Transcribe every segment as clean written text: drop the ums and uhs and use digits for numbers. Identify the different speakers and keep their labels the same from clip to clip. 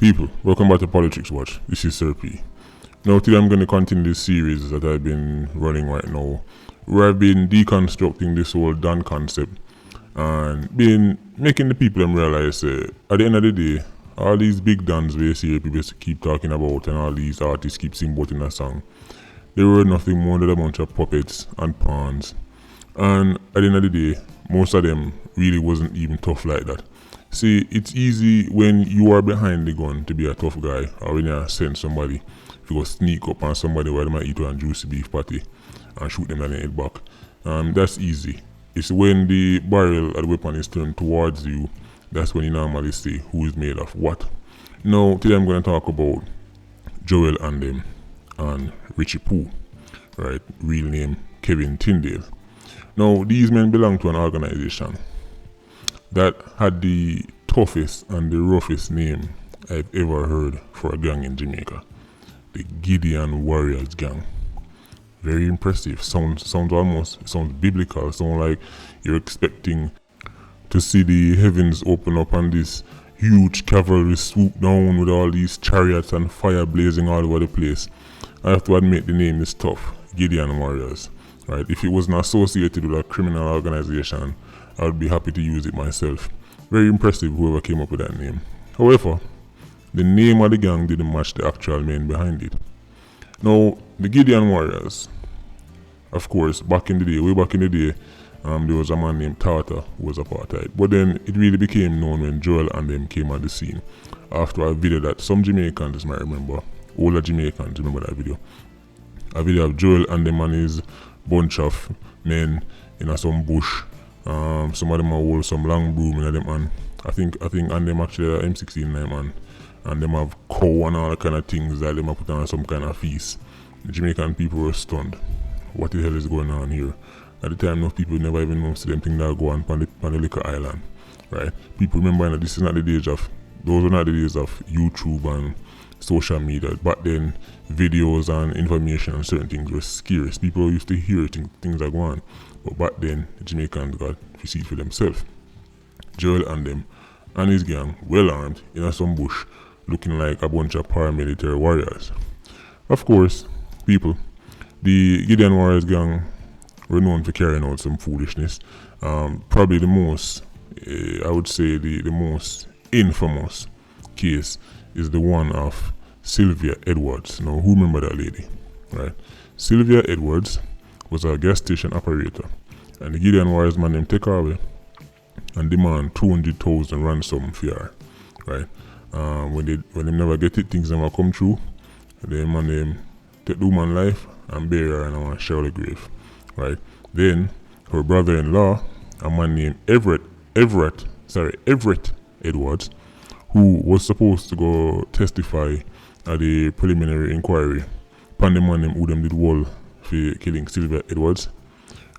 Speaker 1: People, welcome back to Politricks Watch. This is Sir P. Now today I'm going to continue this series that I've been running right now, where I've been deconstructing this whole Dan concept and been making the people them realize at the end of the day, all these big Dans we see people keep talking about and all these artists keep singing about in a song, they were nothing more than a bunch of puppets and pawns. And at the end of the day, most of them really wasn't even tough like that. See, it's easy when you are behind the gun to be a tough guy, or when you send somebody to go sneak up on somebody where they might eat one juicy beef patty and shoot them in the head back. That's easy. It's when the barrel of the weapon is turned towards you, that's when you normally see who is made of what. Now, today I'm going to talk about Joel Andem and Richie Poo, right? Real name Kevin Tyndale. Now, these men belong to an organization that had the toughest and the roughest name I've ever heard for a gang in Jamaica. The Gideon Warriors Gang. Very impressive. Sounds biblical. Sounds like you're expecting to see the heavens open up and this huge cavalry swoop down with all these chariots and fire blazing all over the place. I have to admit the name is tough. Gideon Warriors. Right? If it wasn't associated with a criminal organization, I would be happy to use it myself. Very impressive whoever came up with that name. However, the name of the gang didn't match the actual men behind it. Now, the Gideon Warriors, of course, way back in the day, there was a man named Tata who was apartheid. But then it really became known when Joel Andem came on the scene after a video that some Jamaicans might remember, older Jamaicans remember that video. A video of Joel Andem and his bunch of men in some bush. Some of them hold some long broom in them, and I think and them actually M16 man, and them have cow and all kind of things that them have put on some kind of feast. The Jamaican people were stunned. What the hell is going on here? At the time, enough people never even know them things that go on the liquor island, right? People remember that those were not the days of YouTube and social media. Back then, videos and information and certain things were scarce. People used to hear things that go on. But back then, the Jamaicans got to see it for themselves. Joel Andem and his gang, well armed, in some bush, looking like a bunch of paramilitary warriors. Of course, people, the Gideon Warriors gang were known for carrying out some foolishness. Probably the most, I would say the most infamous case is the one of Sylvia Edwards. Now, who remember that lady, right? Sylvia Edwards was a gas station operator, and the Gideon Warriors man them take her away and demand 200,000 ransom for her, right? When they never get it, things never come true. The man them take the woman life and bury her in a shallow grave, right? Then her brother-in-law, a man named Everett Edwards, who was supposed to go testify at the preliminary inquiry upon the man who them did wall for killing Sylvia Edwards.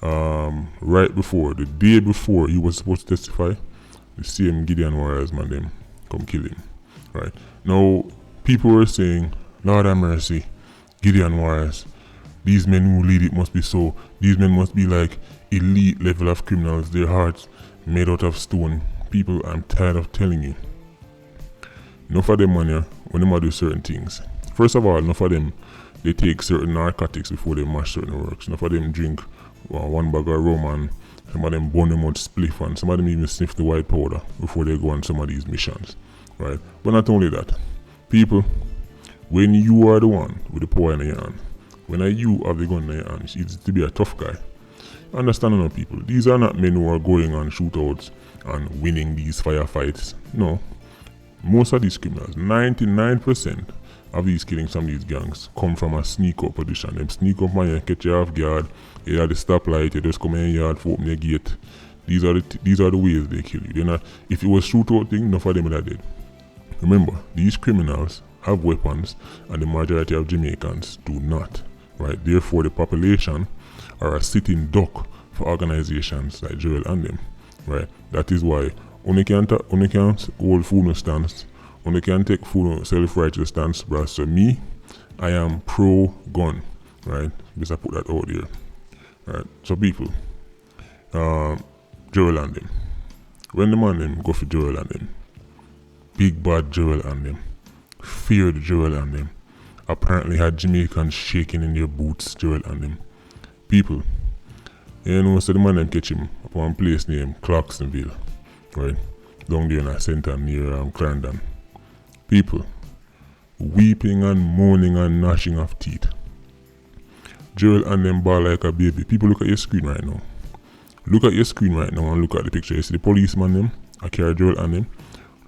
Speaker 1: The day before he was supposed to testify, the same Gideon Warriors man them come kill him. Right. Now, people were saying, Lord have mercy, Gideon Warriors, these men who lead it must be so. These men must be like elite level of criminals, their hearts made out of stone. People, I'm tired of telling you. Enough of them man when they do certain things. First of all, enough of them they take certain narcotics before they mash certain works. Enough of them drink one bag of rum, and some of them burn them out spliff, and some of them even sniff the white powder before they go on some of these missions, right? But not only that, people, when you are the one with the power in your hand, when you have the gun in your hand, it's easy to be a tough guy. Understand enough, people, these are not men who are going on shootouts and winning these firefights. No. Most of these criminals, 99% of these killings from these gangs come from a sneak up position. Them sneak up man, you catch you off guard, you have the stoplight, you just come in your yard for open your gate. These are the ways they kill you. They're not, if it was shootout thing, enough of them are dead. Remember, these criminals have weapons and the majority of Jamaicans do not. Right? Therefore the population are a sitting duck for organizations like Joel Andem. Right? That is why only can hold full stance. Only can take full self-righteous stance, bruh. So me, I am pro-gun, right? Because I put that out there, right? So people, Joel Andem. When the man them go for Joel Andem, big bad Joel Andem, feared Joel and them. Apparently had Jamaicans shaking in their boots, Joel and them. People, you know, so the man them catch him up one place named Clarksonville, right? Down there in a center near Clarendon. People, weeping and moaning and gnashing of teeth. Joel and them ball like a baby. People, look at your screen right now. Look at your screen right now and look at the picture. You see the policeman them, I carry Joel and them.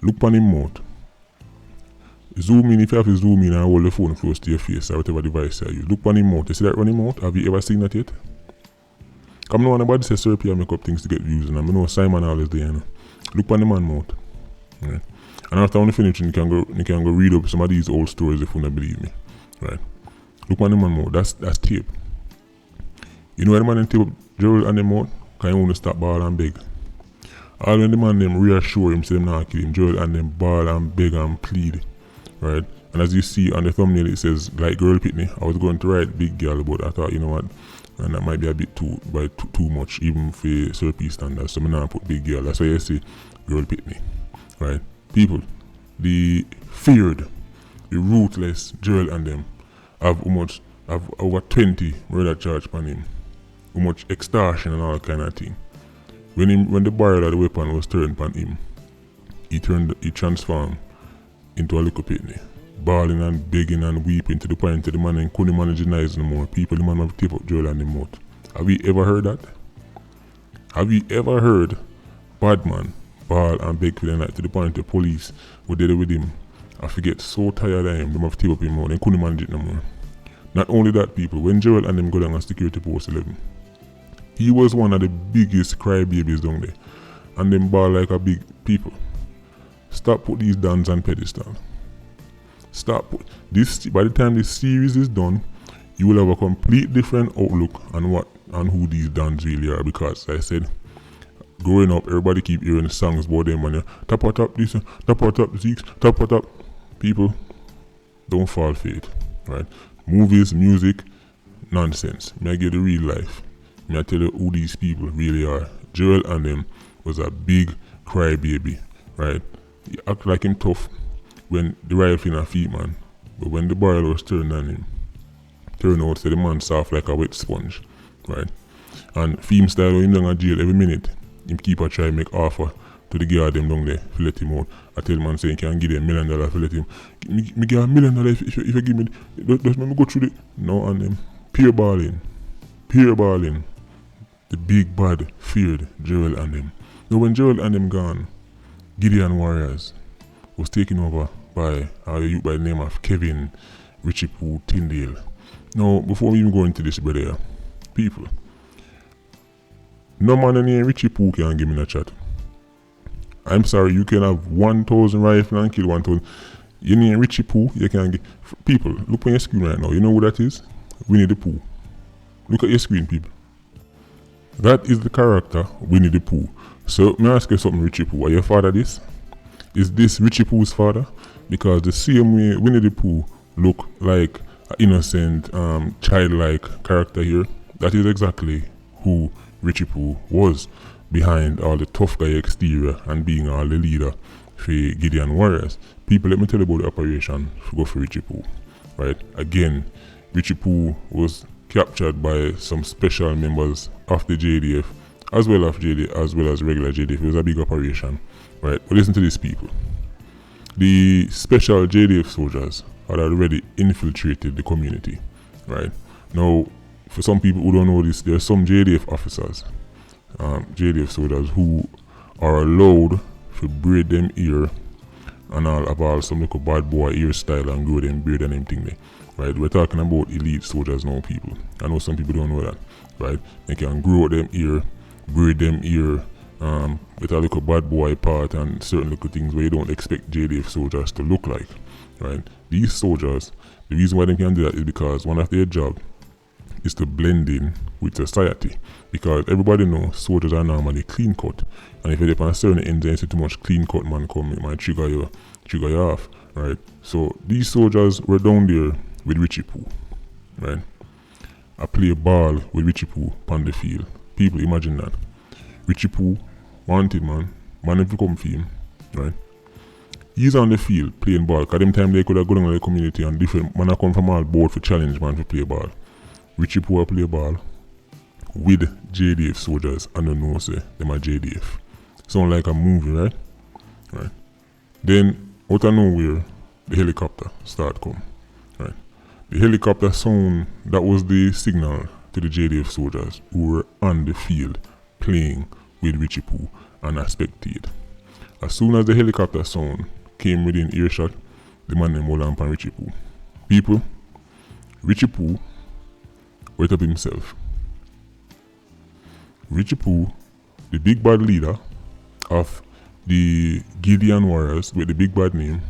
Speaker 1: Look on him mouth. Zoom in if you have to zoom in and hold the phone close to your face or whatever device you use. Look on him mouth. You see that running mouth? Have you ever seen that yet? Come on, nobody says Sir P and make up things to get views, and I know Simon always there, you know. Look on the man mouth. Right. And after I finish, you can go read up some of these old stories if you don't believe me. Right. Look on the man mouth. That's tape. You know why the man tape up Joel and the mouth? Because he want to stop ball and beg. All when the man them reassure him, say them not kill him, Joel and them ball and beg and plead. Right. And as you see on the thumbnail, it says like girl pitney. I was going to write big girl, but I thought, you know what, and that might be a bit too much even for Sir P standards. So I'm not put big girl. That's why I say girl pitney. Right. People, the feared, the ruthless Joel and them have over 20 murder charge upon him. How much extortion and all kind of thing. When the barrel of the weapon was turned upon him, he transformed into a little pitney, bawling and begging and weeping to the point that the man couldn't manage his eyes no more. People, the man have tape up Joel and the mouth. Have you ever heard that? Have you ever heard bad man bawl and beg for the night to the point the police were there with him? I forget so tired of him, them have tape up him mouth, they couldn't manage it no more. Not only that, people, when Joel and them go down on security post 11, he was one of the biggest crybabies down there. And them bawl like a big people. Stop put these dons on pedestal. Stop put this. By the time this series is done, you will have a complete different outlook on who these dons really are. Because I said, growing up, everybody keep hearing songs about them and tap this, tap Zeeks, tap. People, don't fall for it, right? Movies, music, nonsense. May I give the real life. May I tell you who these people really are. Joel and them was a big crybaby, right? He act like him tough when the rifle in a feet, man. But when the barrel was turned on him, turn out to the man soft like a wet sponge, right? And film style him down in jail every minute. Him keep a try make offer to the guard them down there to let him out. I tell man saying can give them $1 million to let him. Me give $1 million if you give me. Just let me go through the. No, and them pure balling. The big bad feared Joel and them. Now when Joel and them gone, Gideon Warriors was taken over by a youth by the name of Kevin Richie Poo Tyndale. Now before we even go into this, brother, people, no man named Richie Poo can give me a chat. I'm sorry, you can have 1,000 rifles and kill 1,000. You name Richie Poo, you can get. People, look on your screen right now. You know who that is? Winnie the Pooh. Look at your screen, people. That is the character Winnie the Pooh. So, may I ask you something, Richie Poo? Are your father this? Is this Richie Pooh's father? Because the same way Winnie the Pooh look like an innocent, childlike character here, that is exactly who Richie Poo was behind all the tough guy exterior and being all the leader for Gideon Warriors. People, let me tell you about the operation to go for Richie Poo. Right? Again, Richie Poo was captured by some special members of the JDF as well as regular JDF. It was a big operation, right? But listen to these people. The special JDF soldiers had already infiltrated the community, right? Now, for some people who don't know this, there are some JDF officers, JDF soldiers who are allowed to braid them ear and all about some little bad boy hairstyle and grow them beard and everything there. Right, we're talking about elite soldiers now, people. I know some people don't know that, right? They can grow them ear, braid them ear, with a little bad boy part and certain little things where you don't expect JDF soldiers to look like, right? These soldiers, the reason why they can do that is because one of their job is to blend in with society. Because everybody knows soldiers are normally clean cut, and if you're on a certain end, you see too much clean cut man come, it might trigger you off, right? So these soldiers were down there with Richie Poo, right? I play a ball with Richie Poo on the field. People, imagine that. Richie Poo wanted man if you come for him, right? He's on the field playing ball. Cause them time they could have gone in the community and different man come from all board for challenge man to play ball. Richie Poo play ball with JDF soldiers and don't know say them are JDF. Sound like a movie, right? Right. Then out of nowhere the helicopter start come. Right. The helicopter sound, that was the signal to the JDF soldiers who were on the field playing with Richie Poo and I spectated. As soon as the helicopter sound came within earshot, the man named hold on Richie Poo. People, Richie Poo wet up himself. Richie Poo, the big bad leader of the Gideon warriors with the big bad name,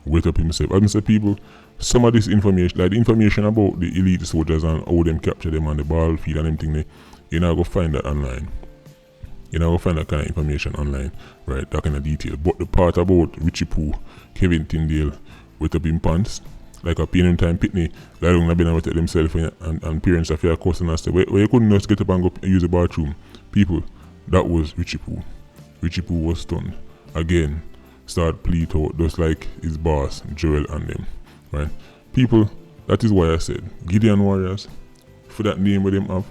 Speaker 1: wet up himself. As I say, people, some of this information, like the information about the elite soldiers and how them capture them on the battlefield and everything, you know, go find that online. You know, go find that kind of information online, right? That kind of detail. But the part about Richie Poo, Kevin Tyndale, wet up in pants, like a pain in time pitney, that don't have been able to take themselves and parents of your cousin and say, where you couldn't just get up and go use the bathroom. People, that was Richie Poo. Richie Poo was stunned. Again, start plead out just like his boss, Joel and them. Right? People, that is why I said Gideon warriors, for that name with them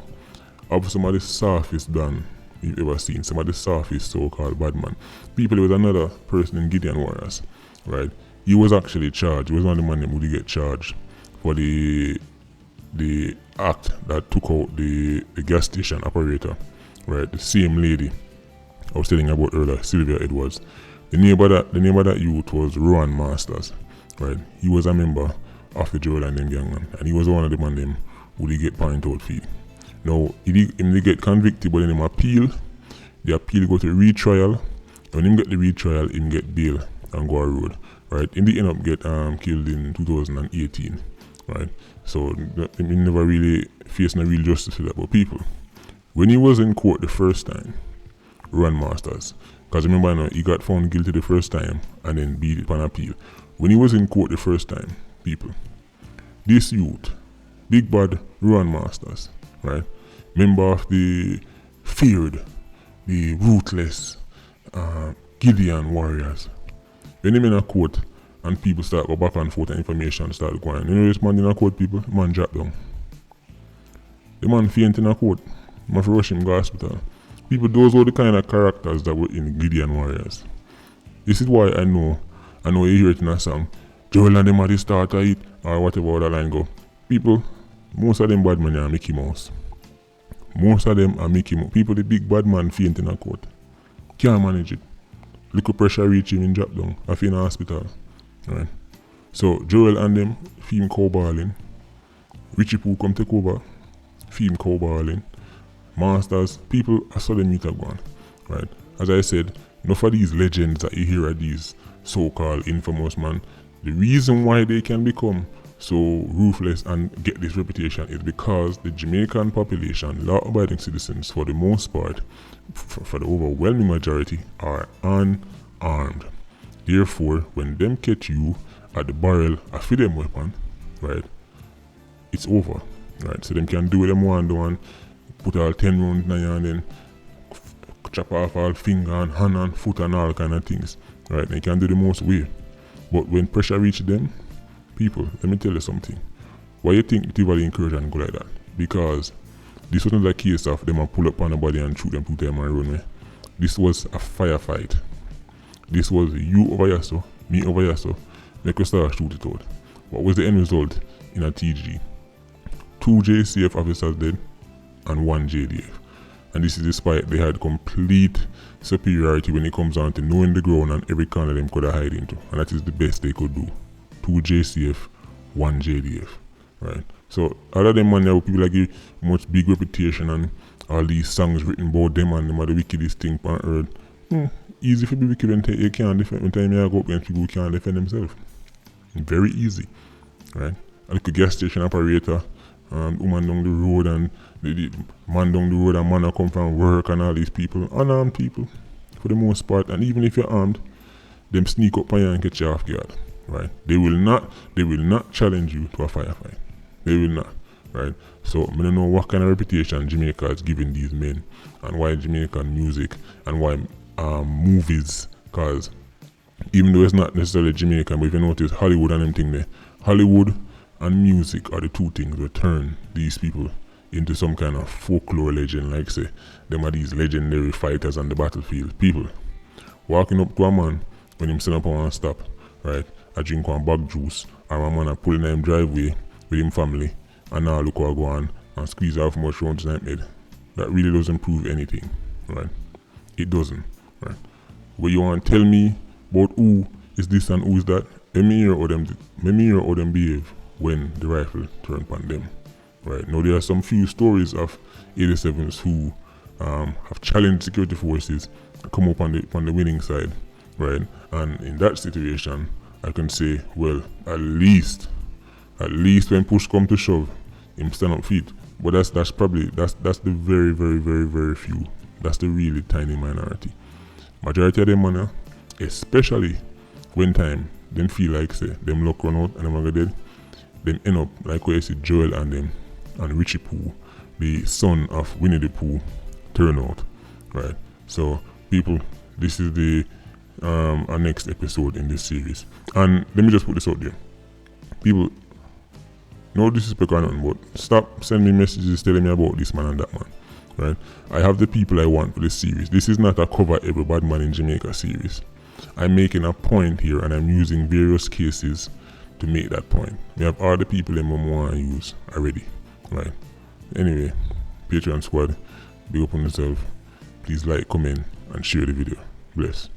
Speaker 1: have some of the softest done you've ever seen, some of the softest so-called bad man. People, there was another person in Gideon warriors, right? He was actually charged. He was one of the men who did get charged for the act that took out the gas station operator, right? The same lady I was telling you about earlier, Sylvia Edwards. The name of that youth was Rowan Masters, right? He was a member of the Joel and them gang, man, and he was one of the man them who did get point out fee. Now he get convicted, but then him appeal. The appeal go to retrial. When him get the retrial, him get bail and go a road, right? In the end up get killed in 2018, right? So he never really faced no real justice for that. But people, when he was in court the first time, Run Masters, because remember now, he got found guilty the first time and then beat it on appeal. When he was in court the first time, people, this youth, big bad Run Masters, right? Member of the feared, the ruthless Gideon warriors. When him in a court and people start go back and forth and information start going, you know this man in a court, people, the man drop down. The man faint in a court. Man have to rush him to hospital. People, those were the kind of characters that were in Gideon warriors. This is why I know you hear it in a song, Joel and them at the start of it, or whatever other line go. People, most of them bad men are Mickey Mouse. Most of them are Mickey Mouse. People, the big bad man faint in a court. Can't manage it. Little pressure reach him in drop down. I feel in a hospital. Right? So Joel and them, film cowballing. Richie Poo come take over. Film cowballing. Masters, people, I saw them meet up one. Right? As I said, enough of these legends that you hear are these so-called infamous man. The reason why they can become so ruthless and get this reputation is because the Jamaican population, law-abiding citizens, for the most part, for the overwhelming majority, are unarmed. Therefore, when them catch you at the barrel of them weapon, right, it's over. Right? So them can do what them want to do, put all 10 rounds in your hand and chop off all finger and hand and foot and all kind of things. Right? They can do the most way. But when pressure reaches them, people, let me tell you something. Why you think Tivoli incursion go like that? Because this wasn't like a case of them and pull up on the body and shoot them, put them and run away. This was a firefight. This was you over here, so me over here, so make us start shoot it out. What was the end result in a TG? 2 JCF officers dead and 1 JDF. And this is despite they had complete superiority when it comes down to knowing the ground and every corner them could hide into. And that is the best they could do. 2 JCF, 1 JDF. Right? So other than man, there people like give much big reputation and all these songs written about them and them are the wickedest thing on earth. Easy for be wicked when you can't defend. When time you go up against people who can't defend themselves. Very easy. Right? And the gas station operator, woman down the road and the man down the road and man come from work and all these people, unarmed people for the most part, and even if you're armed, them sneak up on you and get you off guard. Right? They will not challenge you to a firefight. They will not. Right? So I don't know what kind of reputation Jamaica is giving these men and why Jamaican music and why movies, because Even though it's not necessarily Jamaican, but if you notice Hollywood and them thing there, Hollywood and music are the two things that turn these people into some kind of folklore legend, like say, them are these legendary fighters on the battlefield. People walking up to a man when him stand up and stop, right? I drink one bag juice, and my man a pull in him driveway with him family, and now look how I go on and squeeze out much round to him head. That really doesn't prove anything, right? It doesn't, right? What you want to tell me about who is this and who is that? Let me hear how them behave when the rifle turn upon them, right? Now there are some few stories of 87s who have challenged security forces and come up on the winning side, right? And in that situation, I can say, well, at least when push come to shove, him stand up feet. But that's the very, very, very, very few. That's the really tiny minority. Majority of them man, especially when time them feel like say them luck run out and them are dead, them end up like where you see Joel and them and Richie Poo, the son of Winnie the Pooh, turn out, right? So people, this is the our next episode in this series, and let me just put this out there, people. No disrespect or nothing, but stop sending me messages telling me about this man and that man, right? I have the people I want for this series. This is not a cover every bad man in Jamaica series. I'm making a point here and I'm using various cases to make that point. We have all the people in my want to use already, right? Anyway, Patreon squad, big up on yourself. Please like, comment, and share the video. Bless.